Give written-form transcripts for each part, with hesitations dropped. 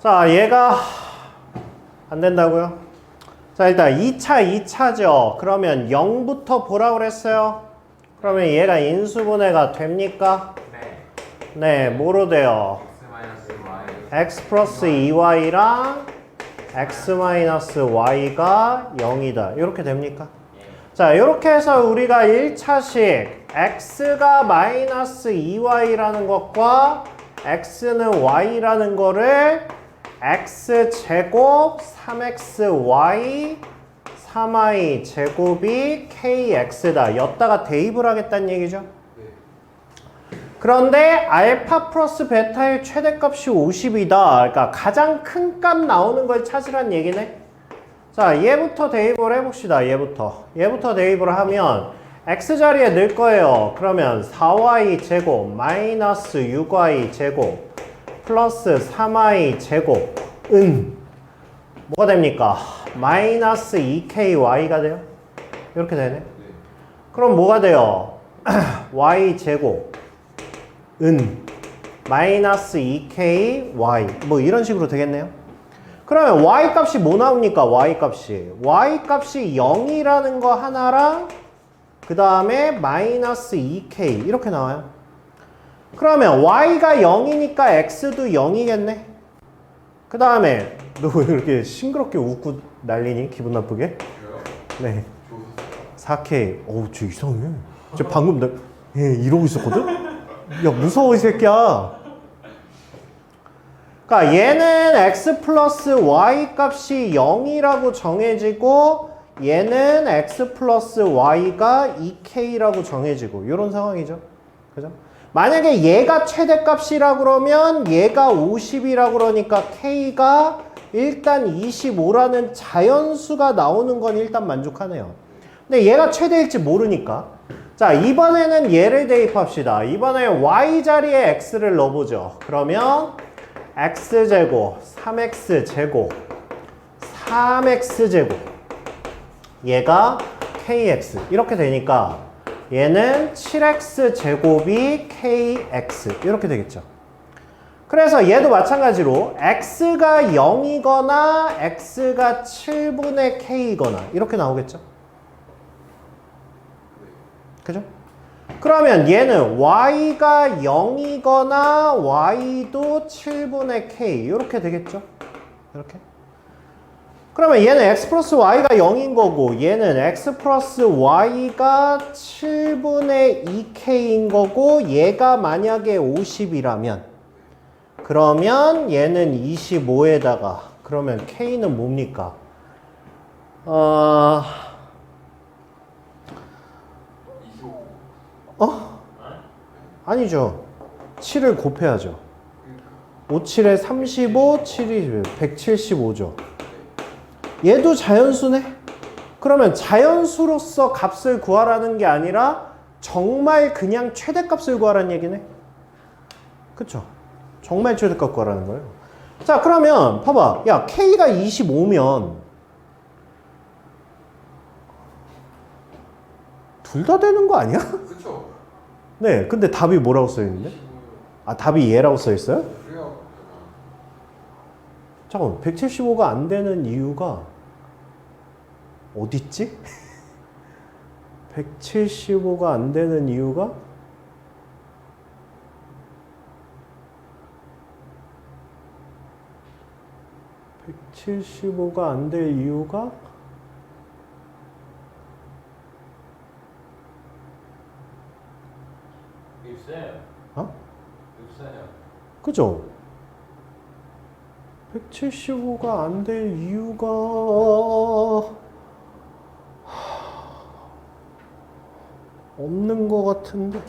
자, 얘가 안 된다고요? 자, 일단 2차죠. 그러면 0부터 보라고 그랬어요. 그러면 얘가 인수분해가 됩니까? 네, 뭐로 돼요? x 플러스 2y랑 x 마이너스 y가 0이다. 이렇게 됩니까? 자, 이렇게 해서 우리가 1차식 x가 마이너스 2y라는 것과 x는 y라는 거를 x제곱 3xy 3y 제곱이 kx다. 였다가 대입을 하겠다는 얘기죠. 그런데 알파 플러스 베타의 최대값이 50이다. 그러니까 가장 큰 값 나오는 걸 찾으란 얘기네. 자, 얘부터 대입을 해봅시다. 얘부터 대입을 하면 x자리에 넣을 거예요. 그러면 4y 제곱 마이너스 6y 제곱 플러스 3y 제곱은 뭐가 됩니까? 마이너스 2ky가 돼요. 이렇게 되네. 그럼 뭐가 돼요? y 제곱 은 마이너스 2ky y 뭐 이런 식으로 되겠네요. 그러면 y 값이 뭐 나옵니까? y 값이 0이라는 거 하나랑 그 다음에 마이너스 2k 이렇게 나와요. 그러면 y가 0이니까 x도 0이겠네. 그 다음에 너 왜 이렇게 싱그럽게 웃고 난리니? 기분 나쁘게? 네. 4k 어우 쟤 이상해. 쟤 방금 이러고 있었거든? 야 무서워 이 새끼야. 그러니까 얘는 x 플러스 y 값이 0이라고 정해지고 얘는 x 플러스 y가 2k라고 정해지고 이런 상황이죠. 그죠? 만약에 얘가 최대값이라 그러면 얘가 50이라 그러니까 k가 일단 25라는 자연수가 나오는 건 일단 만족하네요. 근데 얘가 최대일지 모르니까 자, 이번에는 얘를 대입합시다. 이번에 y 자리에 x를 넣어보죠. 그러면 x제곱, 3x제곱, 3x제곱 얘가 kx 이렇게 되니까 얘는 7x제곱이 kx 이렇게 되겠죠. 그래서 얘도 마찬가지로 x가 0이거나 x가 7분의 k이거나 이렇게 나오겠죠. 그죠? 그러면 얘는 y가 0이거나 y도 7분의 k 이렇게 되겠죠? 이렇게. 그러면 얘는 x 플러스 y가 0인 거고 얘는 x 플러스 y가 7분의 2k인 거고 얘가 만약에 50이라면 그러면 얘는 25에다가 그러면 k는 뭡니까? 아니죠. 7을 곱해야죠. 5, 7에 35, 7이 175죠. 얘도 자연수네? 그러면 자연수로서 값을 구하라는 게 아니라 정말 그냥 최대값을 구하라는 얘기네? 그쵸? 정말 최대값 구하라는 거예요. 자, 그러면 봐봐. 야, K가 25면 둘 다 되는 거 아니야? 그쵸. 네, 근데 답이 뭐라고 써있는데? 아, 답이 얘라고 써있어요? 잠깐만, 175가 안 되는 이유가 어딨지? 175가 안 되는 이유가? (175가) 안 될 이유가 있어요. 어? 있어요. 그죠? 175가 안 될 이유가 없는 것 같은데.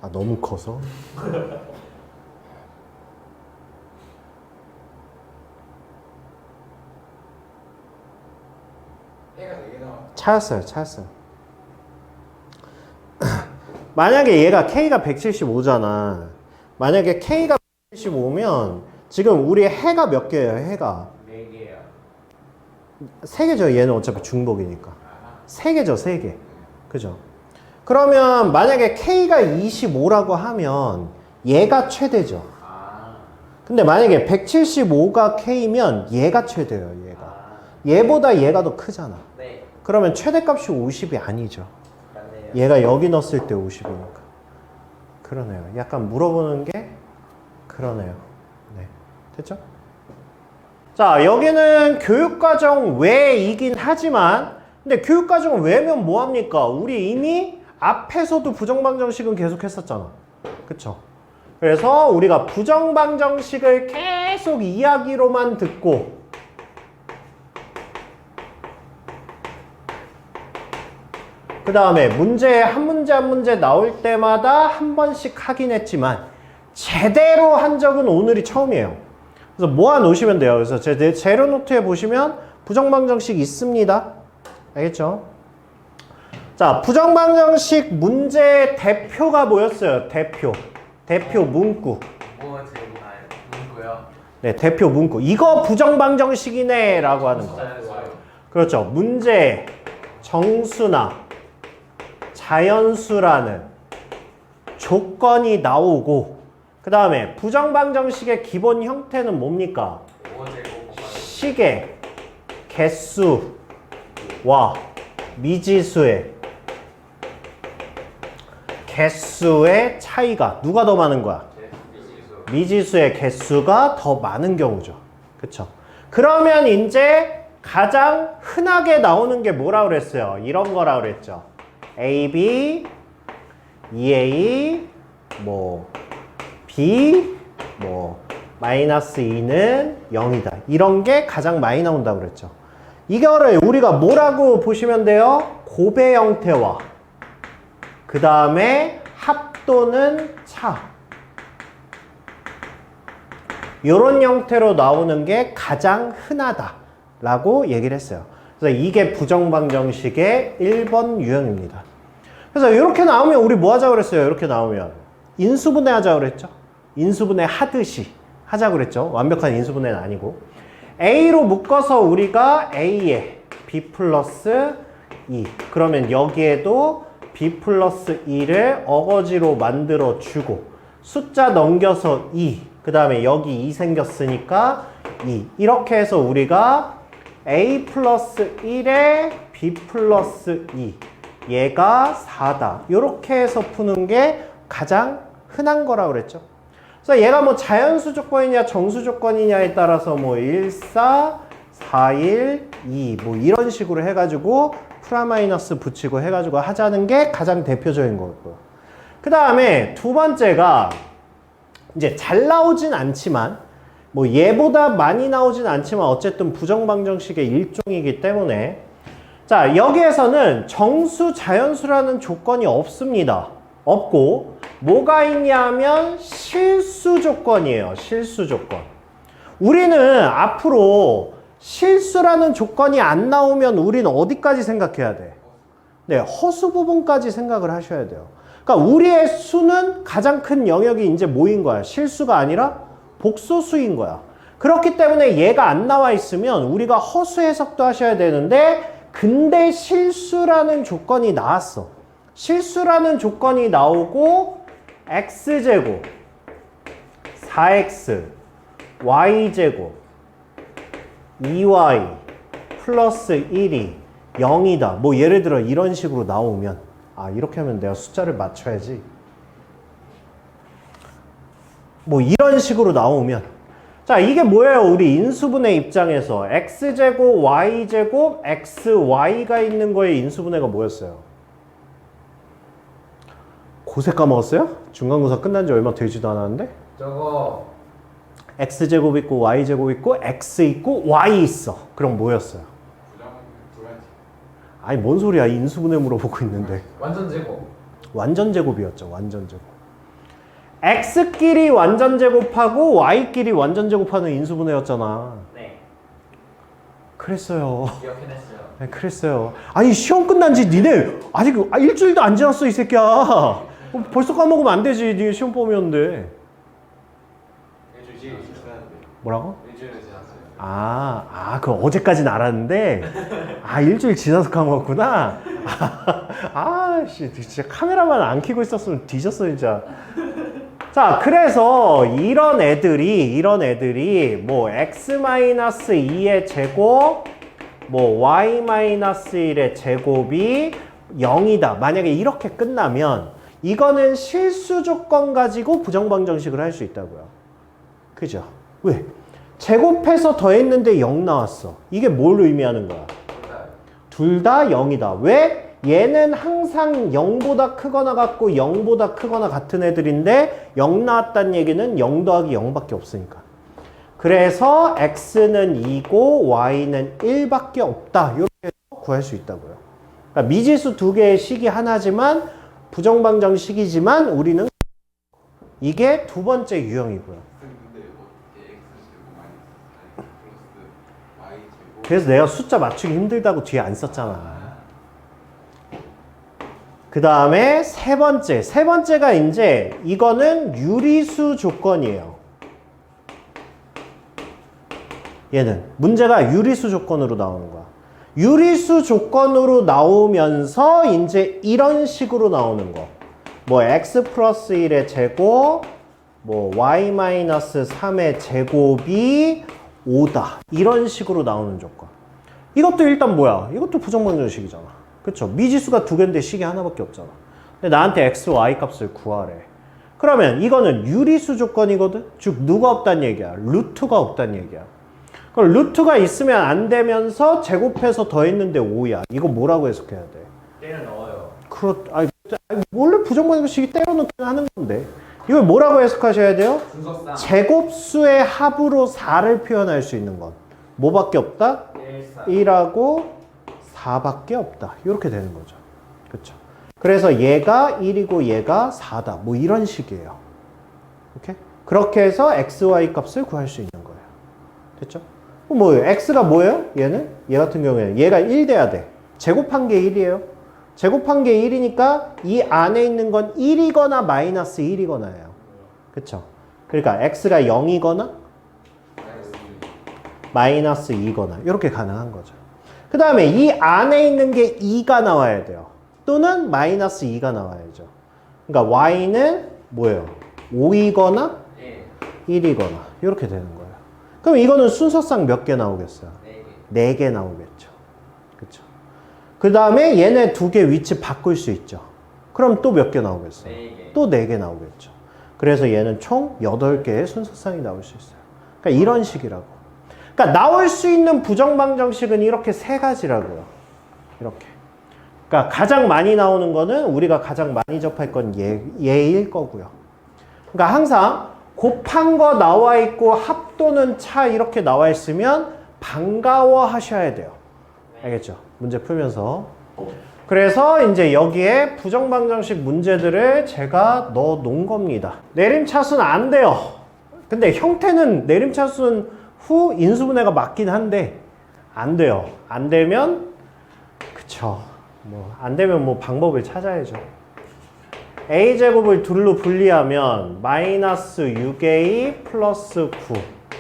아, 너무 커서? 해가 4개 나와. 찾았어요. 만약에 얘가 K가 175잖아. 만약에 K가 175면 지금 우리 해가 몇 개예요? 해가 4개요. 3개죠. 얘는 어차피 중복이니까 3개죠. 3개. 그죠? 그러면 만약에 K가 25라고 하면 얘가 최대죠. 아. 근데 만약에 175가 K면 얘가 최대예요. 얘가. 아. 얘보다 얘가 더 크잖아. 네. 그러면 최대값이 50이 아니죠. 맞네요. 얘가 여기 넣었을 때 50이니까. 그러네요. 약간 물어보는 게 그러네요. 네. 됐죠? 자, 여기는 교육과정 외이긴 하지만 근데 교육과정 외면 뭐합니까? 우리 이미 앞에서도 부정방정식은 계속 했었잖아. 그쵸? 그래서 우리가 부정방정식을 계속 이야기로만 듣고 그 다음에 문제 한 문제 한 문제 나올 때마다 한 번씩 하긴 했지만 제대로 한 적은 오늘이 처음이에요. 그래서 모아 놓으시면 돼요. 그래서 제 재료 노트에 보시면 부정방정식 있습니다. 알겠죠? 자, 부정방정식 문제의 대표가 뭐였어요? 대표 문구. 문구요. 네, 대표 문구. 이거 부정방정식이네 라고 하는 거. 그렇죠. 문제 정수나 자연수라는 조건이 나오고 그 다음에 부정방정식의 기본 형태는 뭡니까? 식의 개수와 미지수의 개수의 차이가 누가 더 많은 거야? 미지수의 개수가 더 많은 경우죠. 그쵸? 그러면 이제 가장 흔하게 나오는 게 뭐라 그랬어요? 이런 거라 그랬죠. AB, EA, B, 마이너스 2는 0이다. 이런 게 가장 많이 나온다고 그랬죠. 이거를 우리가 뭐라고 보시면 돼요? 곱의 형태와 그 다음에 합 또는 차. 이런 형태로 나오는 게 가장 흔하다라고 얘기를 했어요. 그래서 이게 부정방정식의 1번 유형입니다. 그래서 이렇게 나오면 우리 뭐 하자고 그랬어요? 이렇게 나오면 인수분해 하자고 그랬죠? 인수분해 하듯이 하자고 그랬죠? 완벽한 인수분해는 아니고 A로 묶어서 우리가 A에 B 플러스 2 그러면 여기에도 B 플러스 2를 어거지로 만들어 주고 숫자 넘겨서 2 그 다음에 여기 2 생겼으니까 2 이렇게 해서 우리가 A 플러스 1에 B 플러스 2 얘가 4다 이렇게 해서 푸는 게 가장 흔한 거라고 그랬죠. 그래서 얘가 뭐 자연수 조건이냐 정수 조건이냐에 따라서 1, 4, 4, 1, 2 이런 식으로 해가지고 프라마이너스 붙이고 해가지고 하자는 게 가장 대표적인 거고요. 그 다음에 두 번째가 이제 잘 나오진 않지만 얘보다 많이 나오진 않지만 어쨌든 부정방정식의 일종이기 때문에 자 여기에서는 정수 자연수라는 조건이 없습니다. 없고 뭐가 있냐면 실수 조건이에요. 실수 조건. 우리는 앞으로 실수라는 조건이 안 나오면 우리는 어디까지 생각해야 돼? 네, 허수 부분까지 생각을 하셔야 돼요. 그러니까 우리의 수는 가장 큰 영역이 이제 뭐인 거야? 실수가 아니라 복소수인 거야. 그렇기 때문에 얘가 안 나와 있으면 우리가 허수 해석도 하셔야 되는데 근데 실수라는 조건이 나왔어. 실수라는 조건이 나오고 x제곱 4x y제곱 2y 플러스 1이 0이다. 예를 들어 이런 식으로 나오면 이렇게 하면 내가 숫자를 맞춰야지. 이런 식으로 나오면 자 이게 뭐예요? 우리 인수분해 입장에서 x제곱 y제곱 xy가 있는 거의 인수분해가 뭐였어요? 고세 까먹었어요? 중간고사 끝난 지 얼마 되지도 않았는데? 저거 x제곱 있고 y제곱 있고 x 있고 y 있어. 그럼 뭐였어요? 아니 뭔 소리야. 인수분해 물어보고 있는데. 완전 제곱. 완전 제곱이었죠. 완전 제곱. x끼리 완전 제곱하고 y끼리 완전 제곱하는 인수분해였잖아. 네. 그랬어요. 기억해냈어요. 네, 그랬어요. 아니 시험 끝난 지 니네 아직 일주일도 안 지났어 이 새끼야. 벌써 까먹으면 안 되지. 니네 시험 범위였는데. 일주일 실수하는데. 뭐라고? 일주일은 지났어요. 그거 어제까진 알았는데, 일주일 지나서 까먹었구나. 진짜 카메라만 안 켜고 있었으면 뒤졌어, 진짜. 자, 그래서 이런 애들이, 뭐, x-2의 제곱, 뭐, y-1의 제곱이 0이다. 만약에 이렇게 끝나면, 이거는 실수 조건 가지고 부정방정식을 할 수 있다고요. 그죠? 왜? 제곱해서 더했는데 0 나왔어. 이게 뭘 의미하는 거야? 둘 다 0이다. 왜? 얘는 항상 0보다 크거나 같고 0보다 크거나 같은 애들인데 0 나왔다는 얘기는 0 더하기 0밖에 없으니까. 그래서 x는 2고 y는 1밖에 없다. 이렇게 구할 수 있다고요. 그러니까 미지수 두 개의 식이 하나지만 부정방정식이지만 우리는 이게 두 번째 유형이고요. 그래서 내가 숫자 맞추기 힘들다고 뒤에 안 썼잖아. 그 다음에 세 번째가 이제 이거는 유리수 조건이에요. 얘는 문제가 유리수 조건으로 나오는 거야. 유리수 조건으로 나오면서 이제 이런 식으로 나오는 거. 뭐 x 플러스 1의 제곱, 뭐 y-3의 제곱이 5다. 이런 식으로 나오는 조건. 이것도 일단 뭐야? 이것도 부정방정식이잖아. 그쵸? 미지수가 두 개인데 식이 하나밖에 없잖아. 근데 나한테 x, y 값을 구하래. 그러면 이거는 유리수 조건이거든? 즉 누가 없다는 얘기야? 루트가 없다는 얘기야. 그럼 루트가 있으면 안 되면서 제곱해서 더했는데 5야. 이거 뭐라고 해석해야 돼? 때려 넣어요. 원래 부정방정식이 때려 넣기는 하는 건데. 이걸 뭐라고 해석하셔야 돼요? 순서상 제곱수의 합으로 4를 표현할 수 있는 건 뭐밖에 없다? 1하고 4밖에 없다. 이렇게 되는 거죠. 그렇죠? 그래서 얘가 1이고 얘가 4다. 뭐 이런 식이에요. 오케이? 그렇게 해서 x, y 값을 구할 수 있는 거예요. 됐죠? 뭐예요? x가 뭐예요? 얘 같은 경우에는 얘가 1 돼야 돼. 제곱한 게 1이에요. 제곱한 게 1이니까 이 안에 있는 건 1이거나 마이너스 1이거나예요. 그쵸? 그러니까 x가 0이거나 마이너스 2거나 이렇게 가능한 거죠. 그 다음에 이 안에 있는 게 2가 나와야 돼요. 또는 마이너스 2가 나와야죠. 그러니까 y는 뭐예요? 5이거나 1이거나 이렇게 되는 거예요. 그럼 이거는 순서상 몇 개 나오겠어요? 4개 나오겠죠. 그쵸? 그 다음에 얘네 두 개 위치 바꿀 수 있죠. 그럼 또 몇 개 나오겠어요? 4개. 또 4개 나오겠죠. 그래서 얘는 총 8개의 순서상이 나올 수 있어요. 그러니까 이런 식이라고. 그러니까 나올 수 있는 부정방정식은 이렇게 세 가지라고요. 이렇게. 그러니까 가장 많이 나오는 거는 우리가 가장 많이 접할 건 얘일 거고요. 그러니까 항상 곱한 거 나와 있고 합 또는 차 이렇게 나와 있으면 반가워 하셔야 돼요. 알겠죠? 문제 풀면서. 그래서 이제 여기에 부정방정식 문제들을 제가 넣어 놓은 겁니다. 내림차순 안 돼요. 근데 형태는 내림차순 후 인수분해가 맞긴 한데 안 돼요. 안 되면 그쵸. 뭐 안 되면 뭐 방법을 찾아야죠. a제곱을 둘로 분리하면 마이너스 6a 플러스 9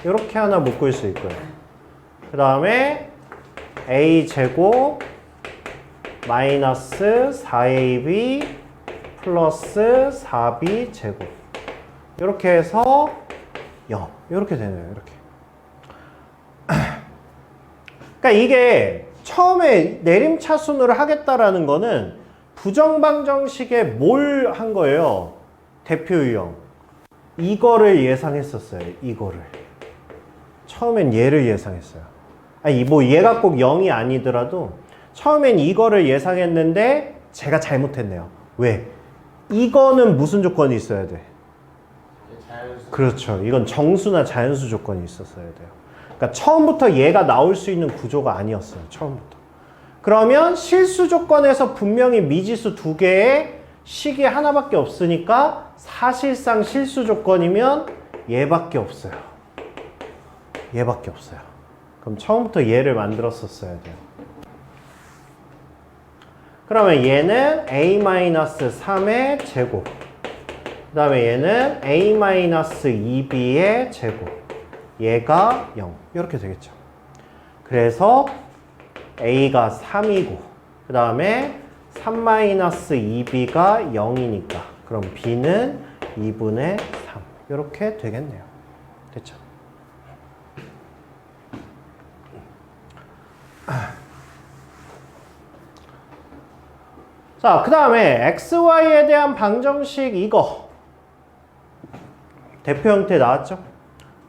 이렇게 하나 묶을 수 있고요. 그 다음에 a제곱 마이너스 4ab 플러스 4b 제곱 이렇게 해서 0 이렇게 되네요. 이렇게. 그러니까 이게 처음에 내림차순으로 하겠다라는 거는 부정방정식에 뭘 한 거예요? 대표 유형. 이거를 예상했었어요. 이거를. 처음엔 얘를 예상했어요. 아니 뭐 얘가 꼭 0이 아니더라도 처음엔 이거를 예상했는데 제가 잘못했네요. 왜? 이거는 무슨 조건이 있어야 돼? 자연수. 그렇죠. 이건 정수나 자연수 조건이 있었어야 돼요. 그러니까 처음부터 얘가 나올 수 있는 구조가 아니었어요. 처음부터. 그러면 실수 조건에서 분명히 미지수 두 개의 식이 하나밖에 없으니까 사실상 실수 조건이면 얘밖에 없어요. 얘밖에 없어요. 그럼 처음부터 얘를 만들었었어야 돼요. 그러면 얘는 a-3의 제곱. 그 다음에 얘는 a-2b의 제곱. 얘가 0 이렇게 되겠죠. 그래서 a가 3이고 그 다음에 3-2b가 0이니까 그럼 b는 2분의 3 이렇게 되겠네요. 됐죠? 자, 그 다음에 xy에 대한 방정식 이거 대표 형태 나왔죠?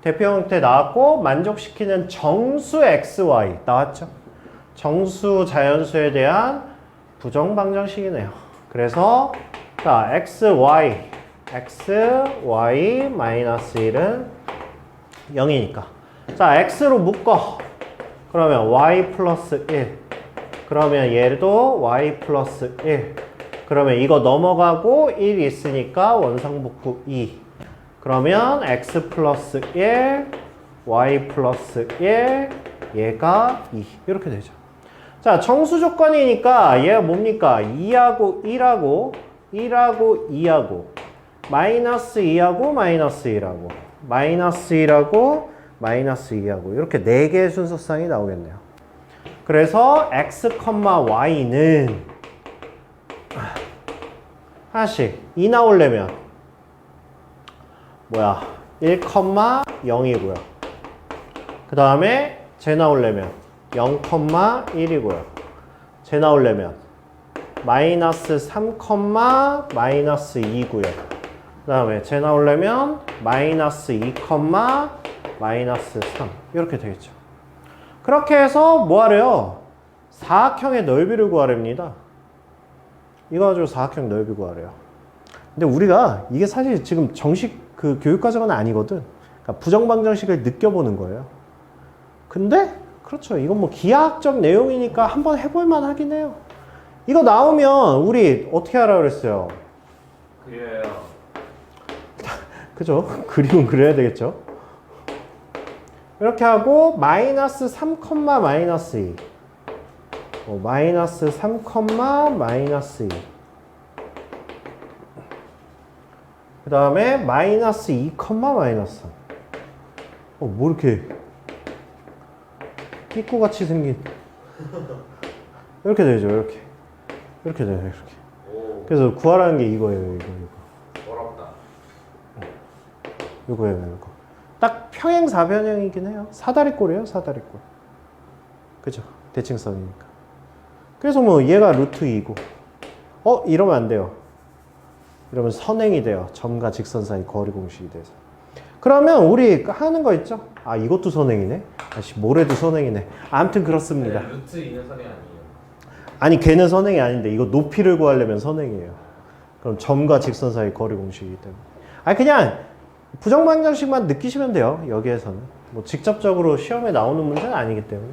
대표 형태 나왔고 만족시키는 정수 xy 나왔죠? 정수 자연수에 대한 부정 방정식이네요. 그래서 자, xy 마이너스 1은 0이니까 자, x로 묶어. 그러면 y 플러스 1 그러면 얘도 y 플러스 1 그러면 이거 넘어가고 1 있으니까 원상복구 2 그러면 x 플러스 1 y 플러스 1 얘가 2 이렇게 되죠. 자, 정수 조건이니까 얘가 뭡니까? 2하고 1하고 1하고 2하고 마이너스 2하고 마이너스 1하고 마이너스 1하고 마이너스 2하고 이렇게 4개의 순서상이 나오겠네요. 그래서 x, y는 하나씩 2 나오려면 뭐야 1, 0이고요. 그 다음에 제 나오려면 0, 1이고요. 제 나오려면 마이너스 3, 마이너스 2고요. 그 다음에 제 나오려면 마이너스 2, 마이너스 3 이렇게 되겠죠. 그렇게 해서 뭐 하래요? 사각형의 넓이를 구하랍니다. 이거 가지고 사각형 넓이 구하래요. 근데 우리가 이게 사실 지금 정식 그 교육과정은 아니거든. 그러니까 부정방정식을 느껴보는 거예요. 근데 그렇죠. 이건 뭐 기하학적 내용이니까 한번 해볼만 하긴 해요. 이거 나오면 우리 어떻게 하라 그랬어요? 그려요. 그죠? 그림은 그려야 되겠죠? 이렇게 하고 마이너스 3, 마이너스 2 마이너스 3, 마이너스 2 그 다음에 마이너스 2, 마이너스 3 뭐 이렇게 끼꼬같이 생긴 이렇게 되죠. 이렇게 돼요. 이렇게. 오, 그래서 구하라는 게 이거예요. 이거. 어렵다. 이거예요. 이거. 딱 평행 사변형이긴 해요. 사다리꼴이에요. 사다리꼴. 그죠? 대칭선이니까. 그래서 뭐 얘가 루트 2고 이러면 안 돼요. 이러면 선행이 돼요. 점과 직선 사이 거리 공식이 돼서. 그러면 우리 하는 거 있죠? 아, 이것도 선행이네? 아씨, 뭐래도 선행이네. 아무튼 그렇습니다. 네, 루트 2는 선이 아니에요. 아니, 걔는 선행이 아닌데 이거 높이를 구하려면 선행이에요. 그럼 점과 직선 사이 거리 공식이기 때문에. 아니, 그냥 부정방정식만 느끼시면 돼요. 여기에서는. 뭐 직접적으로 시험에 나오는 문제는 아니기 때문에.